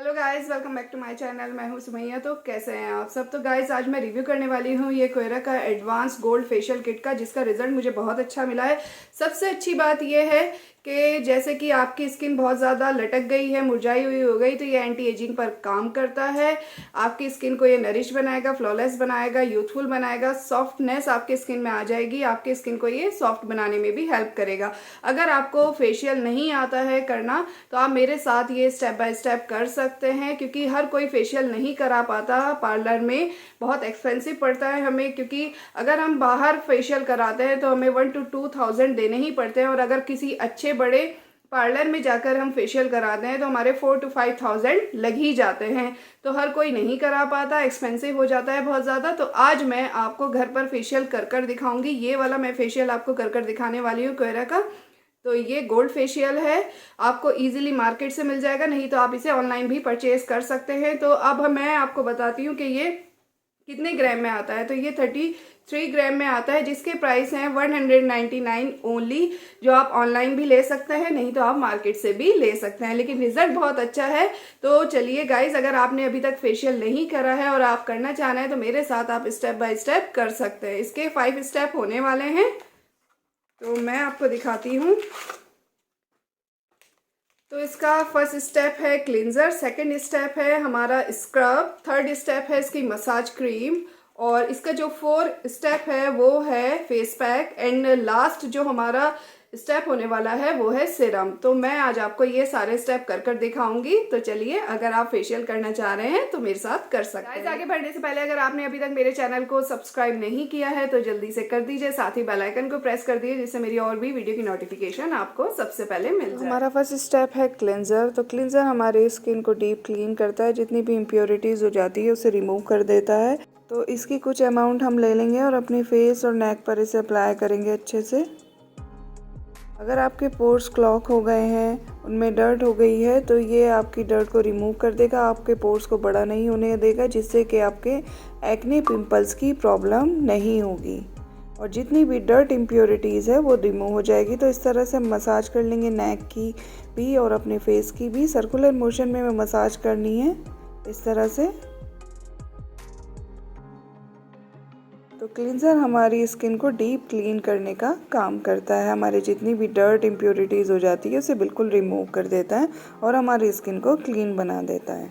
Hello guys, welcome back to my channel. मैं हूं सुमैया। तो कैसे हैं आप सब। तो गाइस आज मैं रिव्यू करने वाली हूं ये कोयरा का एडवांस गोल्ड फेशियल किट का, जिसका रिजल्ट मुझे बहुत अच्छा मिला है। सबसे अच्छी बात ये है कि जैसे कि आपकी स्किन बहुत ज़्यादा लटक गई है, मुरझाई हुई हो गई, तो ये एंटी एजिंग पर काम करता है। आपकी स्किन को ये नरिश बनाएगा, फ्लॉलेस बनाएगा, यूथफुल बनाएगा, सॉफ्टनेस आपके स्किन में आ जाएगी। आपके स्किन को ये सॉफ्ट बनाने में भी हेल्प करेगा। अगर आपको फेशियल नहीं आता है करना तो आप मेरे साथ ये स्टेप बाय स्टेप कर सकते हैं, क्योंकि हर कोई फेशियल नहीं करा पाता। पार्लर में बहुत एक्सपेंसिव पड़ता है हमें, क्योंकि अगर हम बाहर फेशियल कराते हैं तो हमें 1 to 2 thousand देने ही पड़ते हैं, और अगर किसी अच्छे बड़े पार्लर में जाकर हम फेशियल कराते हैं तो हमारे 4 to 5 thousand लग ही जाते हैं। तो हर कोई नहीं करा पाता, एक्सपेंसिव हो जाता है बहुत ज़्यादा। तो आज मैं आपको घर पर फेशियल कर कर दिखाऊंगी। ये वाला मैं फेशियल आपको कर कर दिखाने वाली हूँ कोयरा का। तो ये गोल्ड फेशियल है, आपको इजीली मार्केट से मिल जाएगा, नहीं तो आप इसे ऑनलाइन भी परचेज कर सकते हैं। तो अब मैं आपको बताती हूँ कि ये कितने ग्राम में आता है। तो ये 33 ग्राम में आता है, जिसके प्राइस हैं 199 ओनली, जो आप ऑनलाइन भी ले सकते हैं, नहीं तो आप मार्केट से भी ले सकते हैं। लेकिन रिजल्ट बहुत अच्छा है। तो चलिए गाइज, अगर आपने अभी तक फेशियल नहीं करा है और आप करना चाह रहे हैं तो मेरे साथ आप स्टेप बाय स्टेप कर सकते हैं। इसके 5 स्टेप होने वाले हैं, तो मैं आपको दिखाती हूँ। तो इसका फर्स्ट स्टेप है क्लींजर, सेकंड स्टेप है हमारा स्क्रब, थर्ड स्टेप है इसकी मसाज क्रीम, और इसका जो 4 स्टेप है वो है फेस पैक, एंड लास्ट जो हमारा स्टेप होने वाला है वो है सीरम। तो मैं आज आपको ये सारे स्टेप कर कर दिखाऊंगी। तो चलिए, अगर आप फेशियल करना चाह रहे हैं तो मेरे साथ कर सकते हैं। आगे बढ़ने से पहले अगर आपने अभी तक मेरे चैनल को सब्सक्राइब नहीं किया है तो जल्दी से कर दीजिए, साथ ही बेल आइकन को प्रेस कर दीजिए, जिससे मेरी और भी वीडियो की नोटिफिकेशन आपको सबसे पहले मिल जाए। हमारा फर्स्ट स्टेप है क्लेंजर। तो क्लेंजर हमारे स्किन को डीप क्लीन करता है, जितनी भी इम्प्योरिटीज हो जाती है उसे रिमूव कर देता है। तो इसकी कुछ अमाउंट हम ले लेंगे और अपने फेस और नेक पर इसे अप्लाई करेंगे अच्छे से। अगर आपके पोर्स क्लॉग हो गए हैं, उनमें डर्ट हो गई है, तो ये आपकी डर्ट को रिमूव कर देगा, आपके पोर्स को बड़ा नहीं होने देगा, जिससे कि आपके एक्ने पिंपल्स की प्रॉब्लम नहीं होगी, और जितनी भी डर्ट इम्प्योरिटीज़ है वो रिमूव हो जाएगी। तो इस तरह से मसाज कर लेंगे, नेक की भी और अपने फेस की भी। सर्कुलर मोशन में मसाज करनी है इस तरह से। तो क्लींजर हमारी स्किन को डीप क्लीन करने का काम करता है, हमारे जितनी भी डर्ट इम्प्योरिटीज़ हो जाती है उसे बिल्कुल रिमूव कर देता है और हमारी स्किन को क्लीन बना देता है।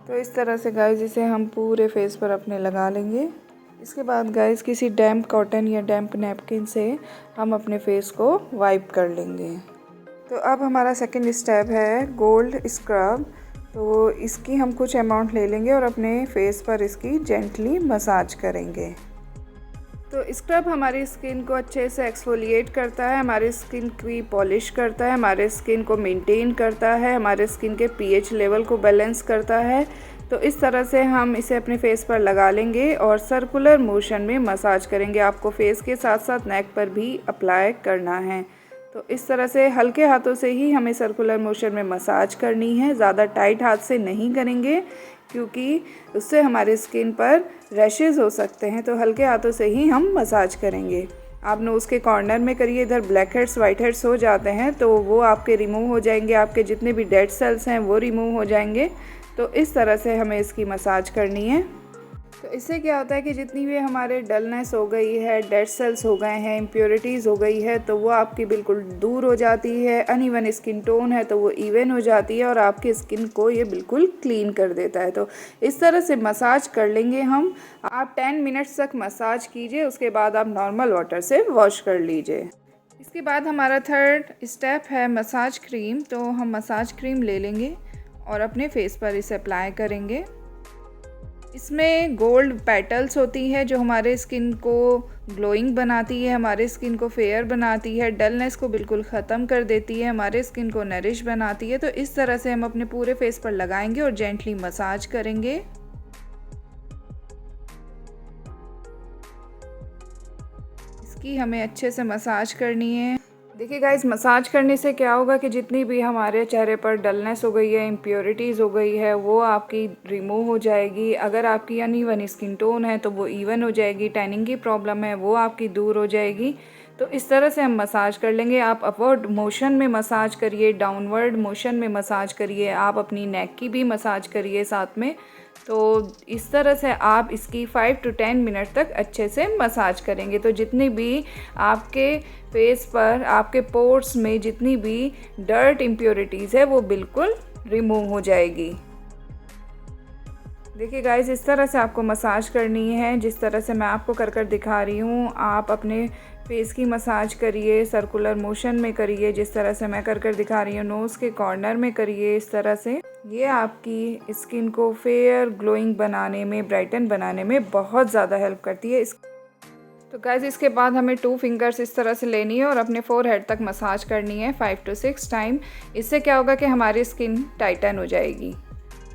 तो इस तरह से गाइस इसे हम पूरे फेस पर अपने लगा लेंगे। इसके बाद गाइस किसी डैम्प कॉटन या डैम्प नैपकिन से हम अपने फेस को वाइप कर लेंगे। तो अब हमारा सेकेंड स्टेप है गोल्ड स्क्रब। तो इसकी हम कुछ अमाउंट ले लेंगे और अपने फेस पर इसकी जेंटली मसाज करेंगे। तो स्क्रब हमारी स्किन को अच्छे से एक्सफोलिएट करता है, हमारी स्किन की पॉलिश करता है, हमारे स्किन को मेंटेन करता है, हमारे स्किन के पीएच लेवल को बैलेंस करता है। तो इस तरह से हम इसे अपने फेस पर लगा लेंगे और सर्कुलर मोशन में मसाज करेंगे। आपको फेस के साथ साथ नेक पर भी अप्लाई करना है। तो इस तरह से हल्के हाथों से ही हमें सर्कुलर मोशन में मसाज करनी है, ज़्यादा टाइट हाथ से नहीं करेंगे, क्योंकि उससे हमारे स्किन पर रैशेज़ हो सकते हैं। तो हल्के हाथों से ही हम मसाज करेंगे। आप नोज़ के कॉर्नर में करिए, इधर ब्लैक हेड्स वाइट हेड्स हो जाते हैं तो वो आपके रिमूव हो जाएंगे, आपके जितने भी डेड सेल्स हैं वो रिमूव हो जाएंगे। तो इस तरह से हमें इसकी मसाज करनी है। तो इससे क्या होता है कि जितनी भी हमारे डलनेस हो गई है, डेड सेल्स हो गए हैं, इम्प्योरिटीज़ हो गई है, तो वो आपकी बिल्कुल दूर हो जाती है। अनइवन स्किन टोन है तो वो इवन हो जाती है और आपकी स्किन को ये बिल्कुल क्लीन कर देता है। तो इस तरह से मसाज कर लेंगे हम। आप 10 मिनट्स तक मसाज कीजिए, उसके बाद आप नॉर्मल वाटर से वॉश कर लीजिए। इसके बाद हमारा थर्ड स्टेप है मसाज क्रीम। तो हम मसाज क्रीम ले लेंगे और अपने फेस पर इसे अप्लाई करेंगे। इसमें गोल्ड पेटल्स होती है जो हमारे स्किन को ग्लोइंग बनाती है, हमारे स्किन को फेयर बनाती है, डलनेस को बिल्कुल ख़त्म कर देती है, हमारे स्किन को नरिश बनाती है। तो इस तरह से हम अपने पूरे फेस पर लगाएंगे और जेंटली मसाज करेंगे। इसकी हमें अच्छे से मसाज करनी है। देखिए गाइस, मसाज करने से क्या होगा कि जितनी भी हमारे चेहरे पर डलनेस हो गई है, इम्प्योरिटीज़ हो गई है, वो आपकी रिमूव हो जाएगी। अगर आपकी अनइवन स्किन टोन है तो वो इवन हो जाएगी। टैनिंग की प्रॉब्लम है वो आपकी दूर हो जाएगी। तो इस तरह से हम मसाज कर लेंगे। आप अपवर्ड मोशन में मसाज करिए, डाउनवर्ड मोशन में मसाज करिए, आप अपनी नेक की भी मसाज करिए साथ में। तो इस तरह से आप इसकी 5 to 10 मिनट तक अच्छे से मसाज करेंगे। तो जितनी भी आपके फेस पर, आपके पोर्स में जितनी भी डर्ट इम्प्योरिटीज़ है वो बिल्कुल रिमूव हो जाएगी। देखिए गाइस, इस तरह से आपको मसाज करनी है, जिस तरह से मैं आपको कर दिखा रही हूँ। आप अपने फेस की मसाज करिए, सर्कुलर मोशन में करिए, जिस तरह से मैं कर दिखा रही हूँ। नोज़ के कॉर्नर में करिए इस तरह से। ये आपकी स्किन को फेयर ग्लोइंग बनाने में, ब्राइटन बनाने में बहुत ज़्यादा हेल्प करती है। तो गाइस, इसके बाद हमें 2 फिंगर्स इस तरह से लेनी है और अपने फोरहेड तक मसाज करनी है 5 to 6 टाइम। इससे क्या होगा कि हमारी स्किन टाइटन हो जाएगी।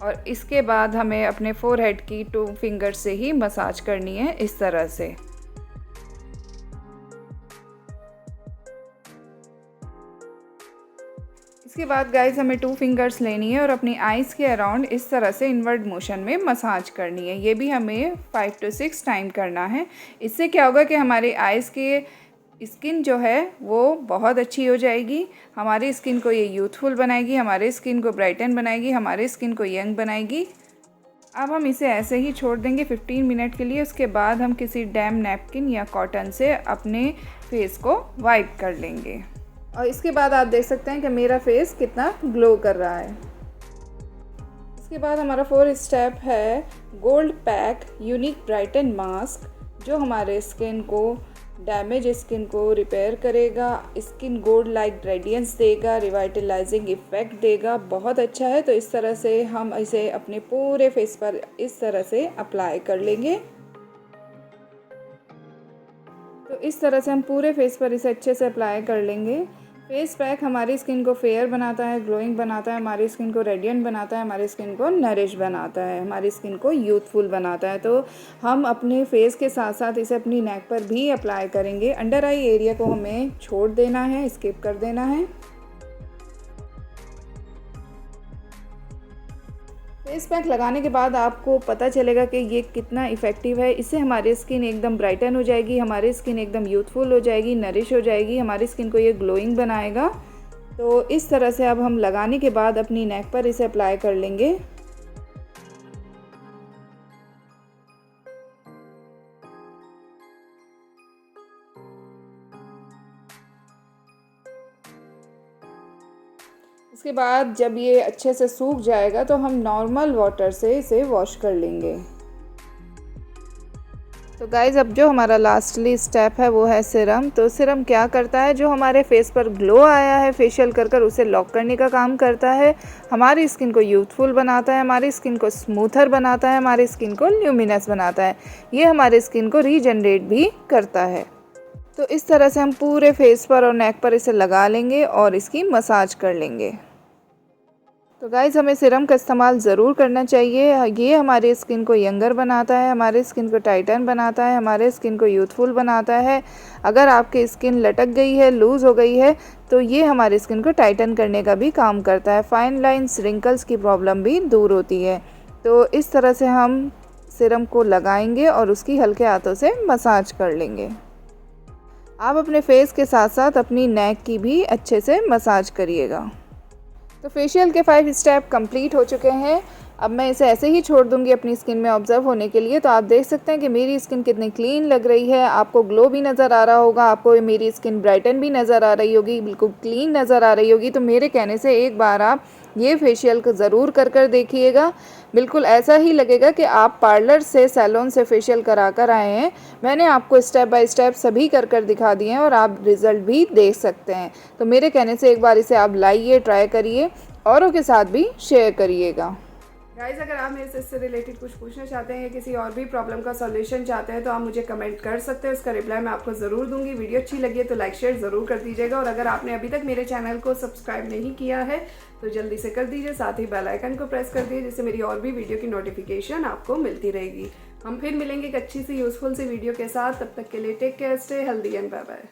और इसके बाद हमें अपने फोरहेड की 2 फिंगर से ही मसाज करनी है इस तरह से। इसके बाद गाइस, हमें 2 फिंगर्स लेनी है और अपनी आइज़ के अराउंड इस तरह से इनवर्ड मोशन में मसाज करनी है। ये भी हमें 5 to 6 टाइम करना है। इससे क्या होगा कि हमारे आइज़ के स्किन जो है वो बहुत अच्छी हो जाएगी। हमारी स्किन को ये यूथफुल बनाएगी, हमारे स्किन को ब्राइटन बनाएगी, हमारे स्किन को यंग बनाएगी। अब हम इसे ऐसे ही छोड़ देंगे 15 मिनट के लिए। उसके बाद हम किसी डैम नैपकिन या कॉटन से अपने फेस को वाइप कर लेंगे। और इसके बाद आप देख सकते हैं कि मेरा फेस कितना ग्लो कर रहा है। इसके बाद हमारा 4th स्टेप है gold pack unique brighten mask, जो हमारे स्किन को, डैमेज स्किन को रिपेयर करेगा, स्किन गोल्ड लाइक रेडियंस देगा, रिवाइटलाइजिंग इफ़ेक्ट देगा। बहुत अच्छा है। तो इस तरह से हम इसे अपने पूरे फेस पर इस तरह से अप्लाई कर लेंगे। तो इस तरह से हम पूरे फेस पर इसे अच्छे से अप्लाई कर लेंगे। फेस पैक हमारी स्किन को फेयर बनाता है, ग्लोइंग बनाता है, हमारी स्किन को रेडिएंट बनाता है, हमारी स्किन को नरिश बनाता है, हमारी स्किन को यूथफुल बनाता है। तो हम अपने फेस के साथ साथ इसे अपनी नेक पर भी अप्लाई करेंगे। अंडर आई एरिया को हमें छोड़ देना है, स्किप कर देना है। फेस पैक लगाने के बाद आपको पता चलेगा कि ये कितना इफ़ेक्टिव है। इससे हमारी स्किन एकदम ब्राइटन हो जाएगी, हमारी स्किन एकदम यूथफुल हो जाएगी, नरिश हो जाएगी, हमारी स्किन को ये ग्लोइंग बनाएगा। तो इस तरह से अब हम लगाने के बाद अपनी नेक पर इसे अप्लाई कर लेंगे। इसके बाद जब ये अच्छे से सूख जाएगा तो हम नॉर्मल वाटर से इसे वॉश कर लेंगे। तो गाइज़, अब जो हमारा लास्टली स्टेप है वो है सिरम। तो सिरम क्या करता है, जो हमारे फेस पर ग्लो आया है फेशियल कर उसे लॉक करने का काम करता है, हमारी स्किन को यूथफुल बनाता है, हमारी स्किन को स्मूथर बनाता है, हमारी स्किन को ल्यूमिनस बनाता है। ये हमारी स्किन को रीजनरेट भी करता है। तो इस तरह से हम पूरे फेस पर और नेक पर इसे लगा लेंगे और इसकी मसाज कर लेंगे। तो गाइज़, हमें सिरम का इस्तेमाल ज़रूर करना चाहिए। ये हमारी स्किन को यंगर बनाता है, हमारे स्किन को टाइटन बनाता है, हमारे स्किन को यूथफुल बनाता है। अगर आपकी स्किन लटक गई है, लूज़ हो गई है, तो ये हमारी स्किन को टाइटन करने का भी काम करता है। फाइन लाइन्स, रिंकल्स की प्रॉब्लम भी दूर होती है। तो इस तरह से हम सिरम को लगाएंगे और उसकी हल्के हाथों से मसाज कर लेंगे। आप अपने फेस के साथ साथ अपनी नेक की भी अच्छे से मसाज करिएगा। तो फेशियल के 5 स्टेप कंप्लीट हो चुके हैं। अब मैं इसे ऐसे ही छोड़ दूंगी अपनी स्किन में ऑब्जर्व होने के लिए। तो आप देख सकते हैं कि मेरी स्किन कितनी क्लीन लग रही है। आपको ग्लो भी नज़र आ रहा होगा, आपको मेरी स्किन ब्राइटन भी नज़र आ रही होगी, बिल्कुल क्लीन नज़र आ रही होगी। तो मेरे कहने से एक बार आप ये फेशियल को ज़रूर कर देखिएगा। बिल्कुल ऐसा ही लगेगा कि आप पार्लर से, सैलून से फेशियल करा कर आए हैं। मैंने आपको स्टेप बाय स्टेप सभी कर दिखा दिए हैं और आप रिज़ल्ट भी देख सकते हैं। तो मेरे कहने से एक बार इसे आप लाइए, ट्राई करिए, औरों के साथ भी शेयर करिएगा। गाइस, अगर आप मेरे से इससे रिलेटेड कुछ पूछना चाहते हैं या किसी और भी प्रॉब्लम का सॉल्यूशन चाहते हैं तो आप मुझे कमेंट कर सकते हैं। उसका रिप्लाई मैं आपको ज़रूर दूंगी। वीडियो अच्छी लगी है तो लाइक शेयर ज़रूर कर दीजिएगा। और अगर आपने अभी तक मेरे चैनल को सब्सक्राइब नहीं किया है तो जल्दी से कर दीजिए। साथ ही बेल आइकन को प्रेस कर दीजिए, जिससे मेरी और भी वीडियो की नोटिफिकेशन आपको मिलती रहेगी। हम फिर मिलेंगे एक अच्छी सी यूज़फुल सी वीडियो के साथ। तब तक के लिए take care, stay healthy and bye bye.